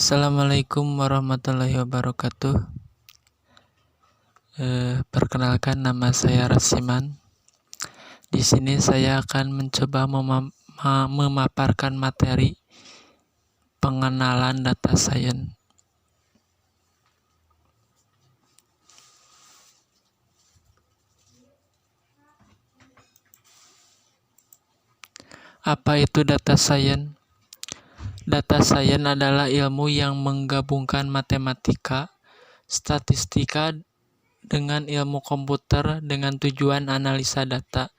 Assalamualaikum warahmatullahi wabarakatuh. Perkenalkan, nama saya Rasiman. Di sini saya akan mencoba memaparkan materi pengenalan data science. Apa itu data science? Data science adalah ilmu yang menggabungkan matematika, statistika dengan ilmu komputer dengan tujuan analisa data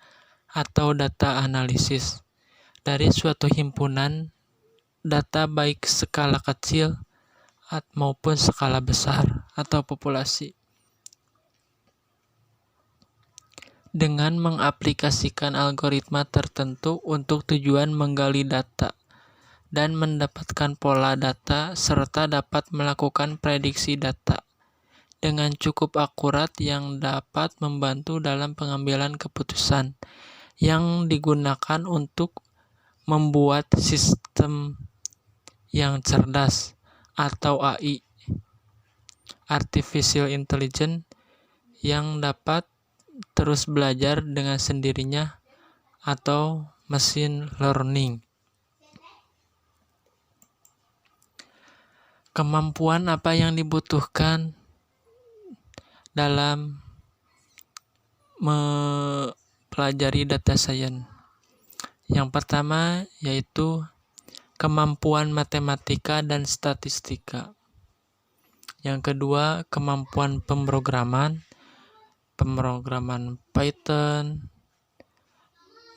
atau data analisis dari suatu himpunan data baik skala kecil maupun skala besar atau populasi. Dengan mengaplikasikan algoritma tertentu untuk tujuan menggali data dan mendapatkan pola data serta dapat melakukan prediksi data dengan cukup akurat yang dapat membantu dalam pengambilan keputusan yang digunakan untuk membuat sistem yang cerdas atau AI, Artificial Intelligence, yang dapat terus belajar dengan sendirinya atau machine learning. Kemampuan apa yang dibutuhkan dalam mempelajari data science? Yang pertama yaitu kemampuan matematika dan statistika. Yang kedua, kemampuan pemrograman Python,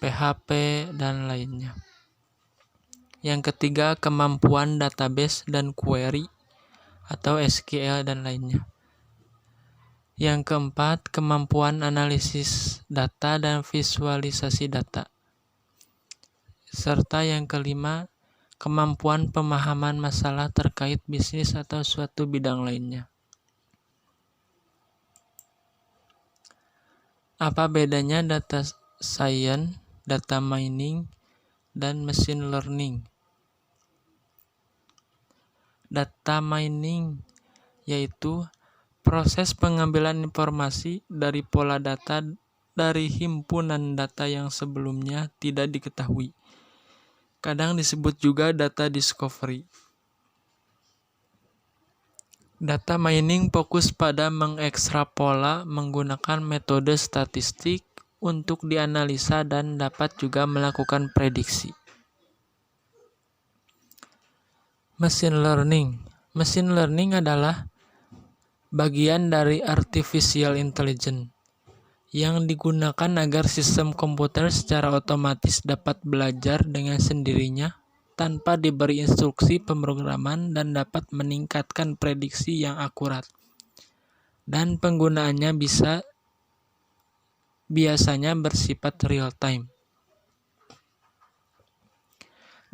PHP, dan lainnya. Yang ketiga, kemampuan database dan query atau SQL dan lainnya. Yang keempat, kemampuan analisis data dan visualisasi data. Serta yang kelima, kemampuan pemahaman masalah terkait bisnis atau suatu bidang lainnya. Apa bedanya data science, data mining, dan machine learning? Data mining yaitu proses pengambilan informasi dari pola data dari himpunan data yang sebelumnya tidak diketahui. Kadang disebut juga data discovery. Data mining fokus pada mengekstrak pola menggunakan metode statistik untuk dianalisa dan dapat juga melakukan prediksi. Machine learning adalah bagian dari artificial intelligence yang digunakan agar sistem komputer secara otomatis dapat belajar dengan sendirinya tanpa diberi instruksi pemrograman dan dapat meningkatkan prediksi yang akurat. Dan penggunaannya biasanya bersifat real time.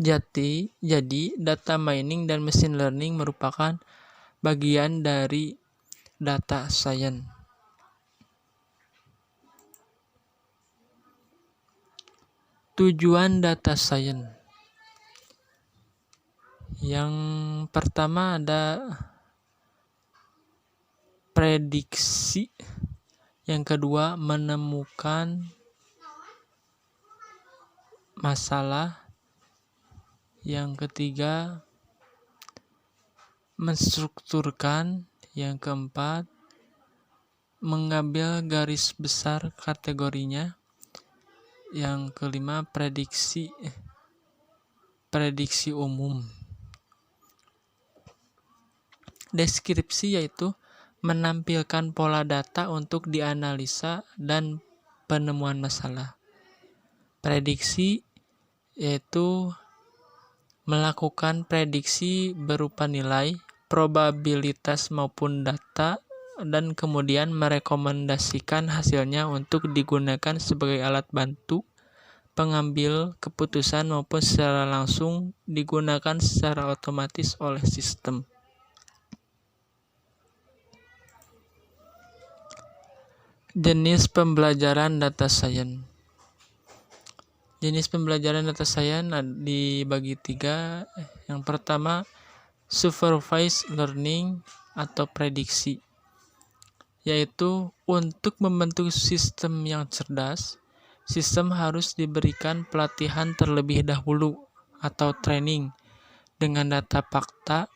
Jadi data mining dan machine learning merupakan bagian dari data science. Tujuan data science. Yang pertama ada prediksi. Yang kedua, menemukan masalah. Yang ketiga, menstrukturkan. Yang keempat, mengambil garis besar kategorinya. Yang kelima, prediksi umum. Deskripsi yaitu menampilkan pola data untuk dianalisa dan penemuan masalah. Prediksi yaitu melakukan prediksi berupa nilai, probabilitas maupun data, dan kemudian merekomendasikan hasilnya untuk digunakan sebagai alat bantu pengambil keputusan maupun secara langsung digunakan secara otomatis oleh sistem. Jenis pembelajaran data science. Jenis pembelajaran data science dibagi 3. Yang pertama, supervised learning atau prediksi, yaitu untuk membentuk sistem yang cerdas, sistem harus diberikan pelatihan terlebih dahulu atau training dengan data fakta.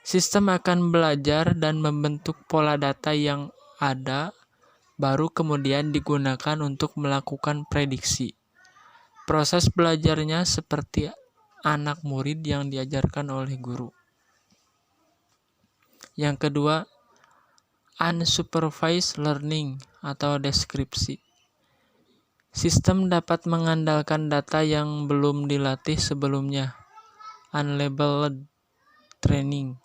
Sistem akan belajar dan membentuk pola data yang ada, baru kemudian digunakan untuk melakukan prediksi. Proses belajarnya seperti anak murid yang diajarkan oleh guru. Yang kedua, unsupervised learning atau deskripsi. Sistem dapat mengandalkan data yang belum dilatih sebelumnya, unlabeled training,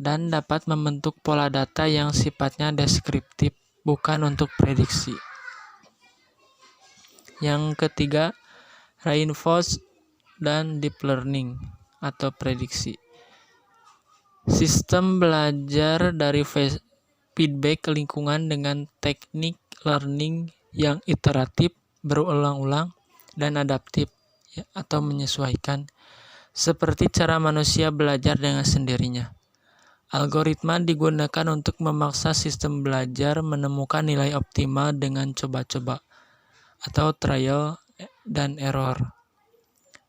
dan dapat membentuk pola data yang sifatnya deskriptif, bukan untuk prediksi. Yang ketiga, reinforced dan deep learning atau prediksi. Sistem belajar dari feedback lingkungan dengan teknik learning yang iteratif, berulang-ulang, dan adaptif atau menyesuaikan, seperti cara manusia belajar dengan sendirinya. Algoritma digunakan untuk memaksa sistem belajar menemukan nilai optimal dengan coba-coba atau trial dan error.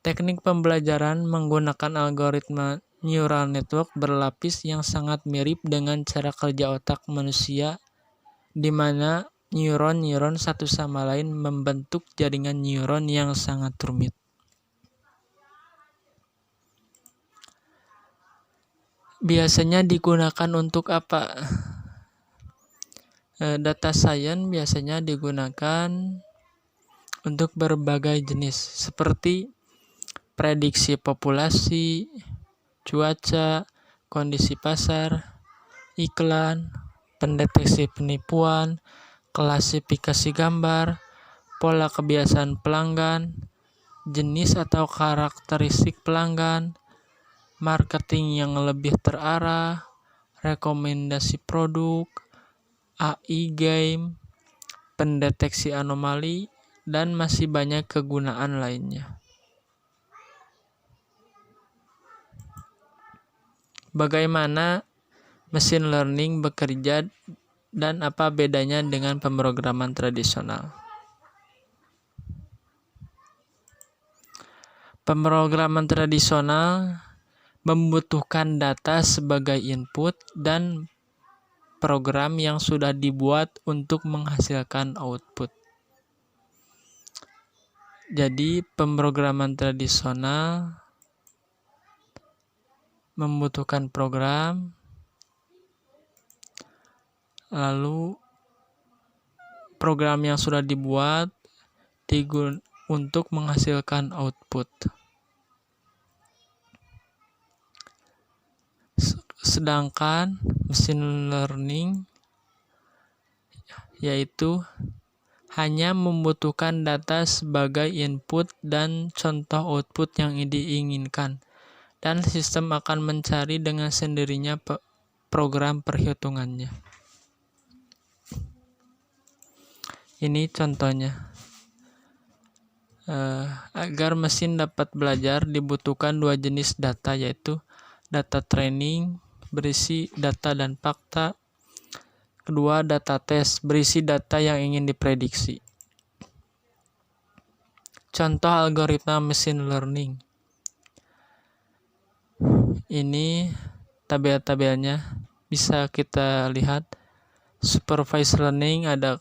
Teknik pembelajaran menggunakan algoritma neural network berlapis yang sangat mirip dengan cara kerja otak manusia, di mana neuron satu sama lain membentuk jaringan neuron yang sangat rumit. Biasanya digunakan untuk apa? Data science biasanya digunakan untuk berbagai jenis, seperti prediksi populasi, cuaca, kondisi pasar, iklan, pendeteksi penipuan, klasifikasi gambar, pola kebiasaan pelanggan, jenis atau karakteristik pelanggan, marketing yang lebih terarah, rekomendasi produk, AI game, pendeteksi anomali, dan masih banyak kegunaan lainnya. Bagaimana machine learning bekerja dan apa bedanya dengan pemrograman tradisional? Pemrograman tradisional membutuhkan data sebagai input dan program yang sudah dibuat untuk menghasilkan output. Jadi, pemrograman tradisional membutuhkan program, lalu program yang sudah dibuat untuk menghasilkan output. Sedangkan machine learning yaitu hanya membutuhkan data sebagai input dan contoh output yang diinginkan, dan sistem akan mencari dengan sendirinya program perhitungannya. Ini contohnya. Agar mesin dapat belajar dibutuhkan dua jenis data, yaitu data training berisi data dan fakta, kedua data tes berisi data yang ingin diprediksi. Contoh algoritma machine learning. Ini tabel-tabelnya bisa kita lihat. Supervised learning ada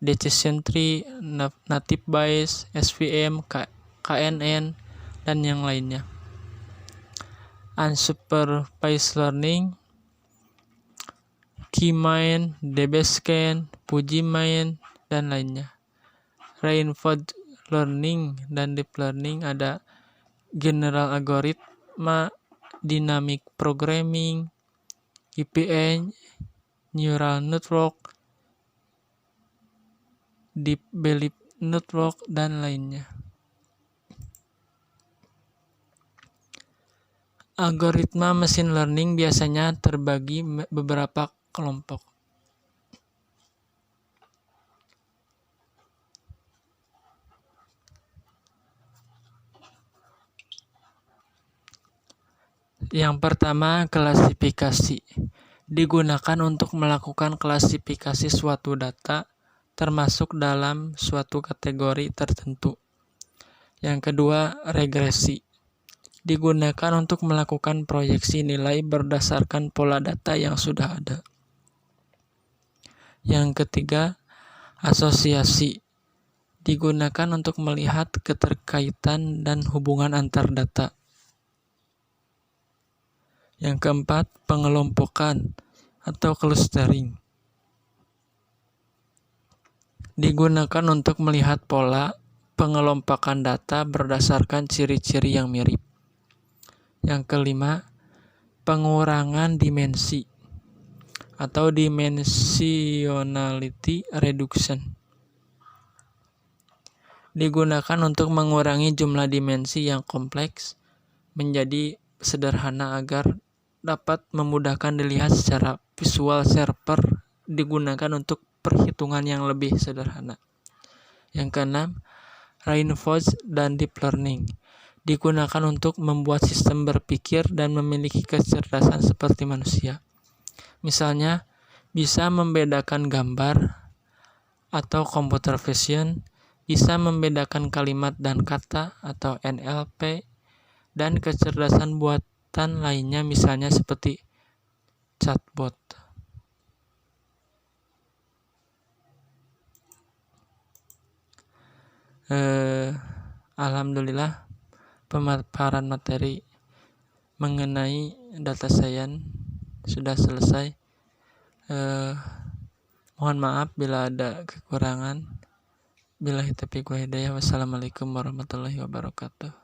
decision tree, native Bayes, SVM, KNN, dan yang lainnya. Unsupervised learning, K-Mind, DBScan, PujiMind, dan lainnya. Reinforced learning dan deep learning ada general algoritma, dynamic programming, GPN, neural network, deep belief network, dan lainnya. Algoritma machine learning biasanya terbagi beberapa kelompok. Yang pertama, klasifikasi. Digunakan untuk melakukan klasifikasi suatu data termasuk dalam suatu kategori tertentu. Yang kedua, regresi. Digunakan untuk melakukan proyeksi nilai berdasarkan pola data yang sudah ada. Yang ketiga, asosiasi. Digunakan untuk melihat keterkaitan dan hubungan antar data. Yang keempat, pengelompokan atau clustering. Digunakan untuk melihat pola pengelompokan data berdasarkan ciri-ciri yang mirip. Yang kelima, pengurangan dimensi atau dimensionality reduction. Digunakan untuk mengurangi jumlah dimensi yang kompleks menjadi sederhana agar dapat memudahkan dilihat secara visual. Server digunakan untuk perhitungan yang lebih sederhana. Yang keenam, reinforcement dan deep learning. Digunakan untuk membuat sistem berpikir dan memiliki kecerdasan seperti manusia. Misalnya, bisa membedakan gambar atau computer vision, bisa membedakan kalimat dan kata atau NLP, dan kecerdasan buatan lainnya misalnya seperti chatbot. Alhamdulillah pemaparan materi mengenai data science sudah selesai. Mohon maaf bila ada kekurangan. Billahi taufiq wal hidayah. Wassalamualaikum warahmatullahi wabarakatuh.